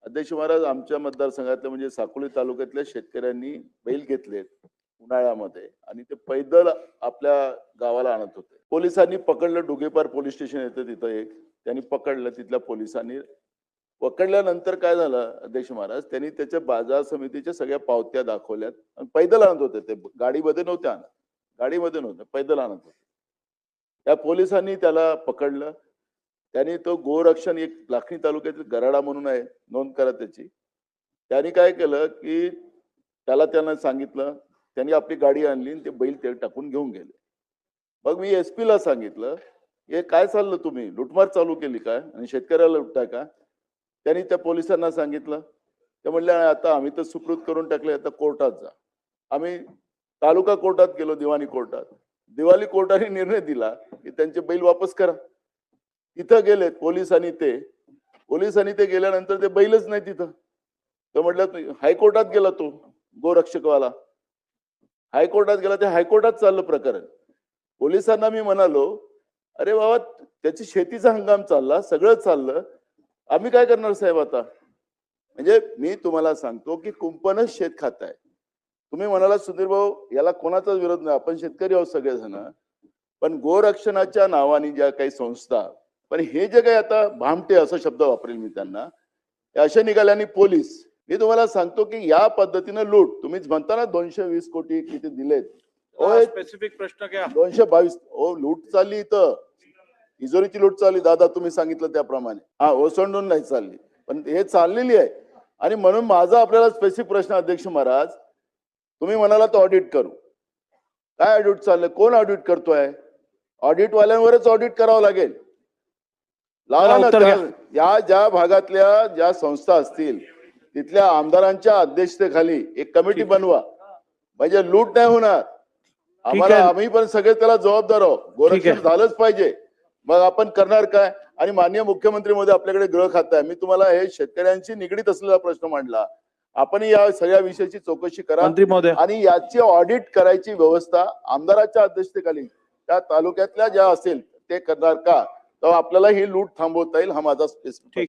अध्यक्ष महाराज, आमच्या मतदारसंघातल्या म्हणजे साकोली तालुक्यातल्या शेतकऱ्यांनी बैल घेतलेत उन्हाळ्यामध्ये आणि ते पैदल आपल्या गावाला आणत होते. पोलिसांनी पकडलं. डुगेपार पोलीस स्टेशन येतं तिथं एक, त्यांनी पकडलं. तिथल्या पोलिसांनी पकडल्यानंतर काय झालं अध्यक्ष महाराज, त्यांनी त्याच्या बाजार समितीच्या सगळ्या पावत्या दाखवल्यात आणि पैदल आणत होते. ते गाडीमध्ये नव्हते आणत, गाडीमध्ये नव्हते, पैदल आणत होते. त्या पोलिसांनी त्याला पकडलं. त्यांनी तो गोरक्षण, एक लाखनी तालुक्यातील गराडा म्हणून आहे, नोंद करा त्याची. त्यांनी काय केलं की त्यांना सांगितलं, त्यांनी आपली गाडी आणली आणि ते बैल ते टाकून घेऊन गेले. मग मी SP ला सांगितलं, हे काय चाललं, तुम्ही लुटमार चालू केली काय आणि शेतकऱ्याला लुटताय का? त्यांनी त्या पोलिसांना सांगितलं. ते म्हणले आता आम्ही तर सुप्रूत करून टाकले, आता कोर्टात जा. आम्ही तालुका कोर्टात गेलो, दिवाणी कोर्टात. दिवाणी कोर्टाने निर्णय दिला की त्यांचे बैल वापस करा. तिथं गेलेत पोलिसांनी ते गेल्यानंतर ते बैलच नाही तिथं. तो म्हटलं हायकोर्टात गेला, तो गोरक्षकवाला हायकोर्टात गेला. ते हायकोर्टात चाललं प्रकरण. पोलिसांना मी म्हणालो, अरे बाबा, त्याची शेतीचा हंगाम चालला, सगळं चाललं, आम्ही काय करणार साहेब आता? म्हणजे मी तुम्हाला सांगतो की कुंपणच शेत खात आहे. तुम्ही म्हणाला सुधीर भाऊ, याला कोणाचा विरोध नाही, आपण शेतकरी आहोत सगळेजण, पण गोरक्षणाच्या नावाने ज्या काही संस्था, पण हे जे काही आता भामटे असा शब्द वापरेल मी त्यांना, अशा निघाल्याने पोलीस, मी तुम्हाला सांगतो की या पद्धतीने लूट, तुम्हीच म्हणता ना 220 कोटी किती दिलेत, स्पेसिफिक प्रश्न क्या? 222. लूट चालली इथं, तिजोरीची लूट चालली दादा, तुम्ही सांगितलं त्याप्रमाणे. हा, ओसंडून नाही चालली, पण हे चाललेली आहे. आणि म्हणून माझा आपल्याला स्पेसिफिक प्रश्न अध्यक्ष महाराज, तुम्ही म्हणाला तर ऑडिट करू. काय ऑडिट चाललंय? कोण ऑडिट करतोय? ऑडिट वाल्यांवरच ऑडिट करावं लागेल. या ज्या भागातल्या ज्या संस्था असतील तिथल्या आमदारांच्या अध्यक्षतेखाली एक कमिटी बनवा, म्हणजे लूट नाही होणार. आम्ही पण सगळे त्याला जबाबदार आहोत. गोरक्षण झालंच पाहिजे. मग आपण करणार काय? आणि माननीय मुख्यमंत्री महोदय, आपल्याकडे गृह खातं आहे. मी तुम्हाला हे शेतकऱ्यांशी निगडीत असलेला प्रश्न मांडला. आपण या सगळ्या विषयाची चौकशी करा आणि याची ऑडिट करायची व्यवस्था आमदाराच्या अध्यक्षतेखाली त्या तालुक्यातल्या ज्या असेल ते करणार का? तर आपल्याला ही लूट थांबवता येईल. हा माझा स्पेसिफिक